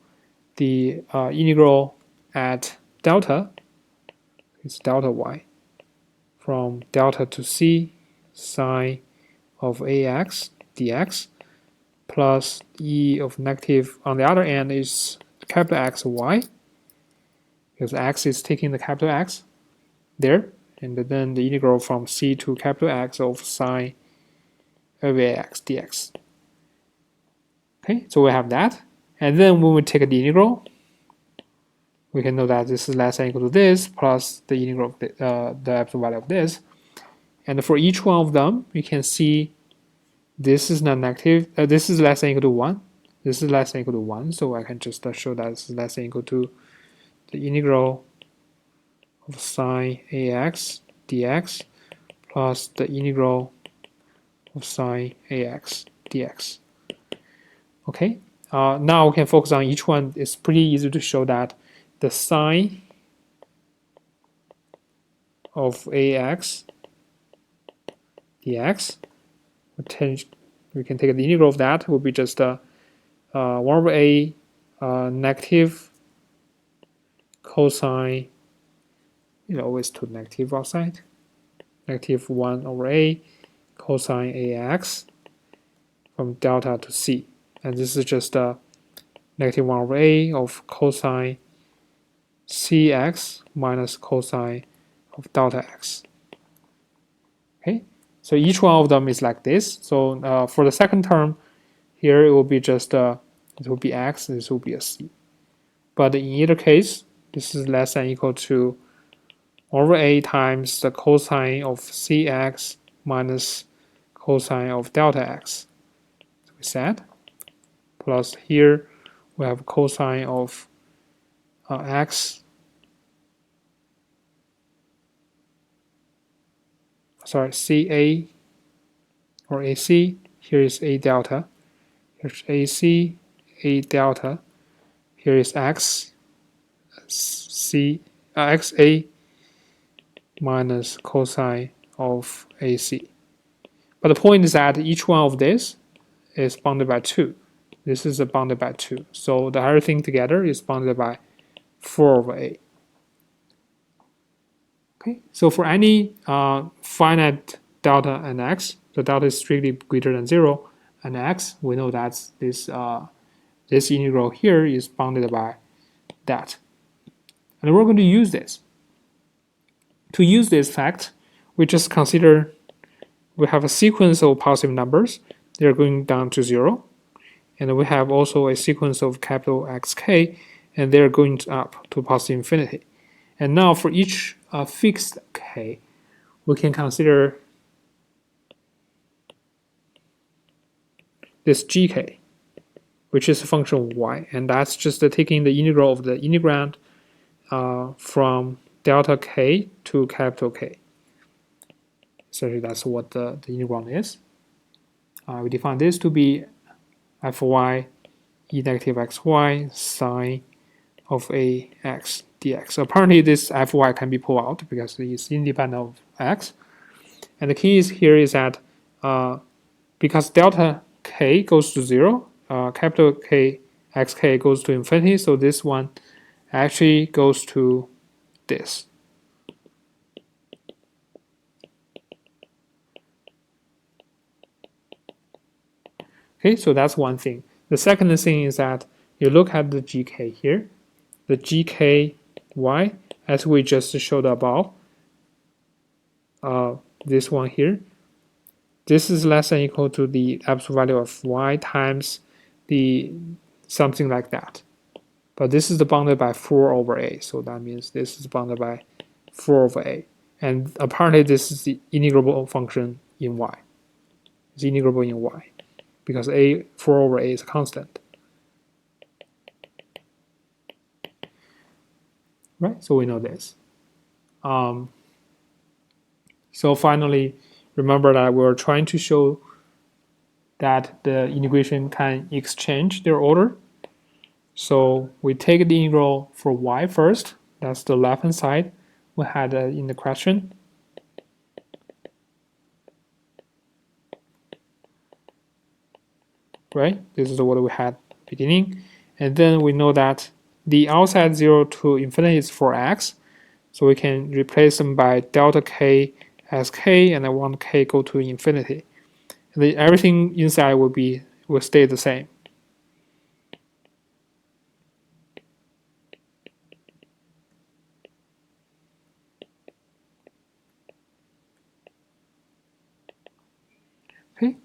the integral at delta, it's delta y, from delta to c sine of ax dx plus e of negative, on the other end is capital Xy, because x is taking the capital X there, and then the integral from c to capital X of sine of ax dx. Okay, so we have that. And then when we take the integral, we can know that this is less than or equal to this plus the integral of the absolute value of this. And for each one of them, you can see this is not negative. This is less than or equal to 1. This is less than or equal to 1. So I can just show that this is less than or equal to the integral of sine ax dx plus the integral of sine ax dx. Okay, now we can focus on each one. It's pretty easy to show that the sine of ax dx, we can take the integral of that, will be just 1 over a negative cosine, always to negative outside, negative 1 over a cosine ax from delta to c. And this is just negative 1 over a of cosine cx minus cosine of delta x. Okay, so each one of them is like this. So for the second term, here it will be just it will be x, and this will be a c. But in either case, this is less than or equal to 1 over a times the cosine of cx minus cosine of delta x. So we said, plus here we have cosine of x, sorry, ca or ac, here is a delta, here's ac, a delta, here is x, xa minus cosine of ac. But the point is that each one of this is bounded by 2. This is bounded by 2. So the entire thing together is bounded by 4 over a. Okay, so for any finite delta and x, the delta is strictly greater than 0, and x, we know that this integral here is bounded by that. And we're going to use this. To use this fact, we just consider we have a sequence of positive numbers. They're going down to 0. And we have also a sequence of capital xk, and they're going up to positive infinity. And now for each fixed k, we can consider this gk, which is a function of y, and that's just taking the integral of the integrand from delta k to capital K. Essentially, that's what the integrand is. We define this to be fy e negative xy sine of ax dx. So apparently this fy can be pulled out because it's independent of x. And the key is here is that because delta k goes to 0, capital K xk goes to infinity, so this one actually goes to this. Okay, so that's one thing. The second thing is that you look at the gk here, the gky, as we just showed above, this one here, this is less than or equal to the absolute value of y times the something like that. But this is bounded by 4 over a, so that means this is bounded by 4 over a. And apparently this is the integrable function in y. It's integrable in y because 4 over a is a constant. Right, so we know this. So finally, remember that we're trying to show that the integration can exchange their order. So we take the integral for y first. That's the left-hand side we had in the question. Right, this is what we had at the beginning. And then we know that the outside 0 to infinity is for x. So we can replace them by delta k as k, and I want k go to infinity. And then everything inside will stay the same. Okay,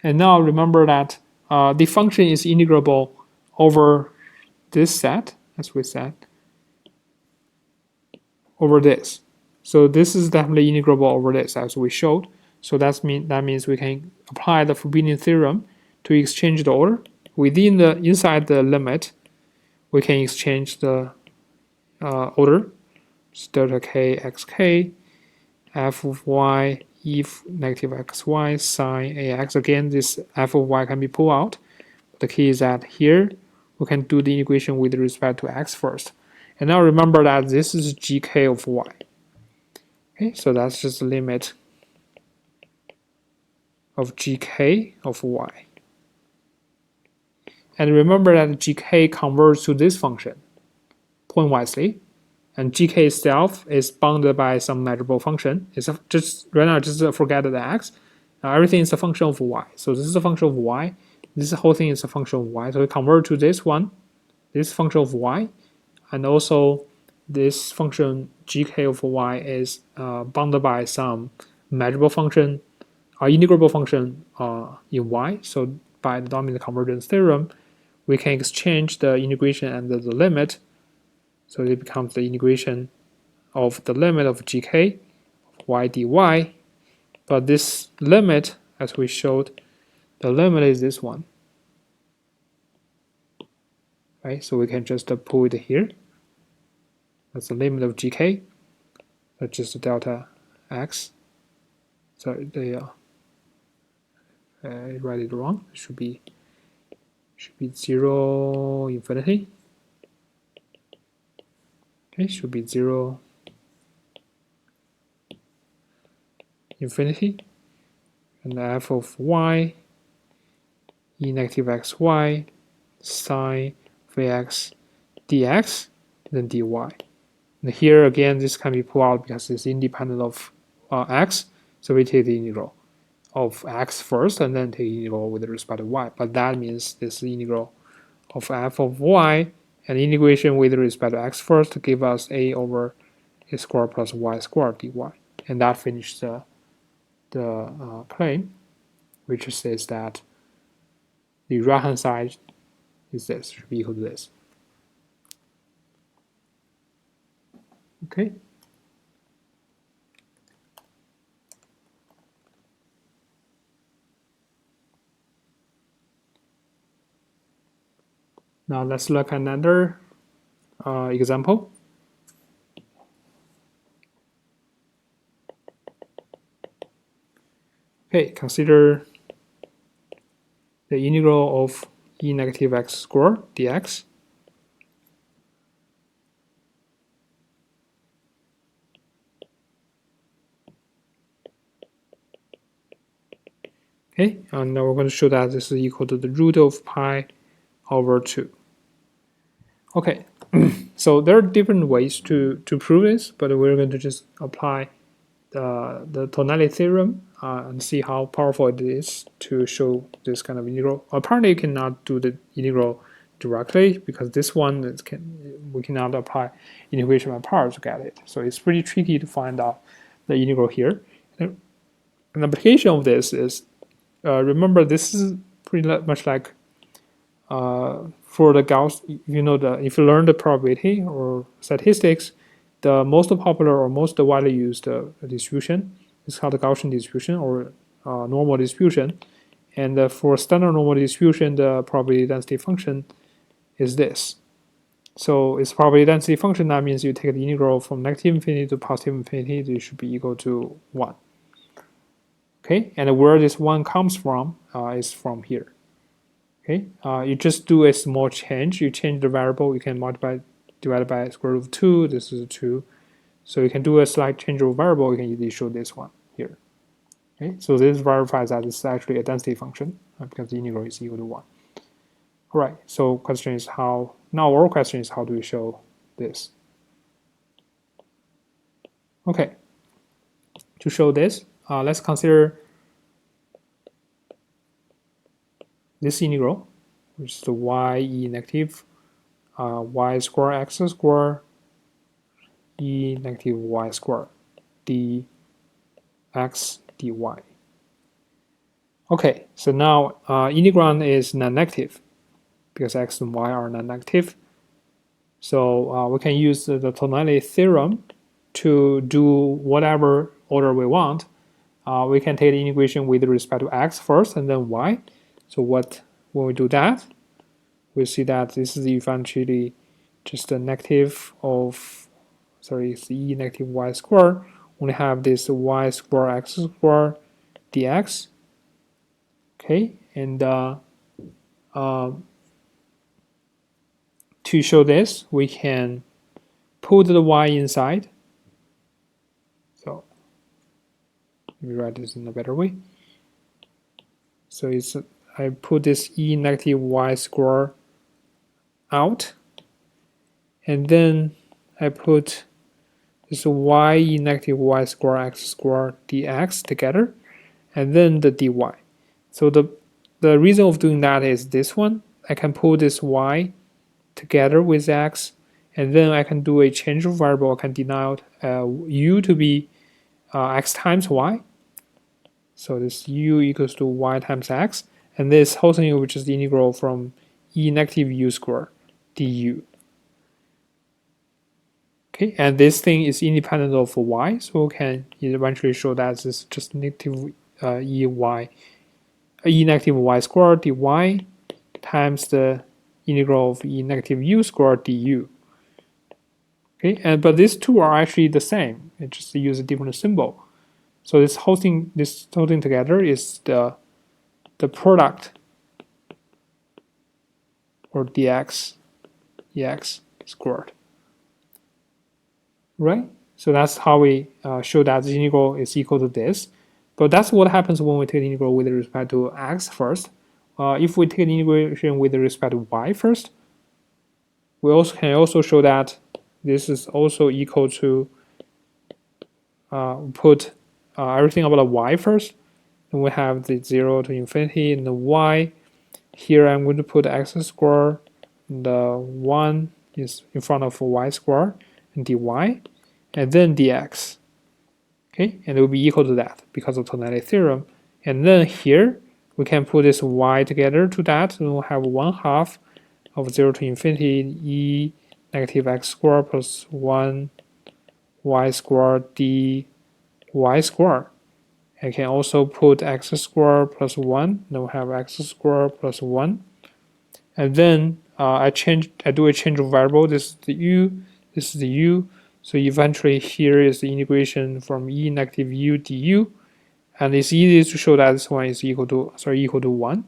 and now remember that the function is integrable over this set, as we said, over this. So this is definitely integrable over this, as we showed. So that means we can apply the forbidden theorem to exchange the order. Inside the limit, we can exchange the order. So delta k xk, f of y, if negative xy, sine ax. Again, this f of y can be pulled out. The key is that here we can do the integration with respect to x first. And now remember that this is gk of y. Okay, so that's just the limit of gk of y. And remember that gk converges to this function pointwisely, and gk itself is bounded by some measurable function. It's right now just forget the x. Everything is a function of y. So this is a function of y. This whole thing is a function of y. So we convert to this one, this function of y, and also this function gk of y is bounded by some measurable function, integrable function in y. So by the dominant convergence theorem, we can exchange the integration and the limit. So it becomes the integration of the limit of gk of y dy. But this limit, as we showed, the limit is this one. Right? So we can just pull it here. That's the limit of gk. That's just delta x. Sorry, I write it wrong. It should be 0 infinity. Okay, should be 0 infinity, and f of y e negative xy sine vx dx, then dy. And here again, this can be pulled out because it's independent of x. So we take the integral of x first, and then take the integral with respect to y. But that means this integral of f of y and integration with respect to x first to give us a over a squared plus y squared dy. And that finishes the claim, which says that the right hand side is this, should be equal to this. Okay. Now let's look at another example. Okay, consider the integral of e negative x squared dx. Okay, and now we're going to show that this is equal to the root of pi over 2. Okay, so there are different ways to prove this, but we're going to just apply the tonality theorem and see how powerful it is to show this kind of integral. Apparently, you cannot do the integral directly because this one we cannot apply integration by parts to get it. So it's pretty tricky to find out the integral here. And an application of this is, remember, this is pretty much like for the Gauss. If you learn the probability or statistics, the most popular or most widely used distribution is called the Gaussian distribution or normal distribution. And for standard normal distribution, the probability density function is this. So it's probability density function. That means you take the integral from negative infinity to positive infinity. It should be equal to 1. Okay, and where this 1 comes from is from here. Okay, you just do a small change. You change the variable. You can multiply, divide by square root of 2. This is 2. So you can do a slight change of variable. You can easily show this one here. Okay, so this verifies that it's actually a density function because the integral is equal to 1. All right, so question is how, now our question is how do we show this? Okay, to show this, let's consider this integral, which is the y negative y square x square negative y square dx dy. Okay, so now integrand is non-negative because x and y are non-negative. So we can use the tonality theorem to do whatever order we want. We can take the integration with respect to x first and then y. So when we do that, we see that this is eventually just a negative of, sorry, it's e negative y square. We have this y square x square dx. Okay, and to show this, we can put the y inside. So let me write this in a better way. So it's I put this e negative y square out, and then I put this y e negative y square x square dx together, and then the dy. So the reason of doing that is this one. I can put this y together with x, and then I can do a change of variable. I can denote u to be x times y. So this u equals to y times x, and this whole thing, which is the integral from e negative u square du. Okay, and this thing is independent of y, so we can eventually show that this is just negative e negative y squared dy times the integral of e negative u squared du. Okay, but these two are actually the same. It just use a different symbol. So this whole thing together is the product, or dx squared. Right? So that's how we show that the integral is equal to this. But that's what happens when we take the integral with respect to x first. If we take the integration with respect to y first, we can also show that this is also equal to put everything about y first. And we have the 0 to infinity and the y. Here I'm going to put x squared, the 1 is in front of y squared, and dy, and then dx. Okay, and it will be equal to that because of tonality theorem. And then here we can put this y together to that, and we'll have 1/2 of 0 to infinity e negative x squared plus 1 y squared dy squared. I can also put x squared plus 1, then we'll have x squared plus 1. And then I do a change of variable. This is the u, this is the u. So eventually here is the integration from e negative u du. And it's easy to show that this one is equal to 1.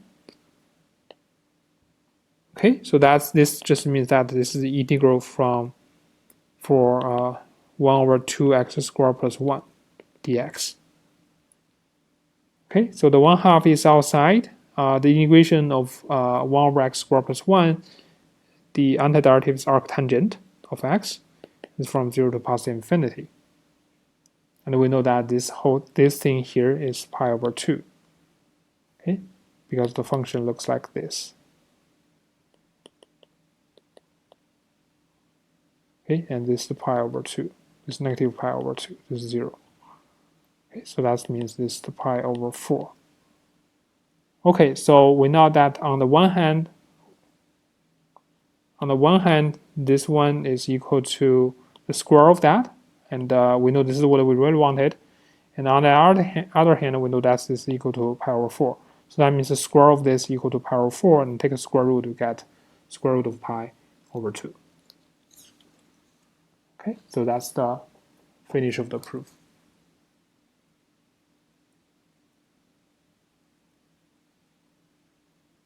Okay, so this just means that this is the integral for 1/2 x squared plus 1 dx. Okay, so the 1/2 is outside. The integration of 1/x squared plus 1, the antiderivative is arctangent of x, is from 0 to positive infinity. And we know that this thing here is pi/2. Okay, because the function looks like this. Okay, and this is pi/2. This is negative pi/2. This is 0. Okay, so that means this is the pi/4. Okay, so we know that on the one hand, this one is equal to the square of that, and we know this is what we really wanted. And on the other hand, we know that this is equal to power 4. So that means the square of this equal to power 4, and take a square root to get square root of pi over 2. Okay, so that's the finish of the proof.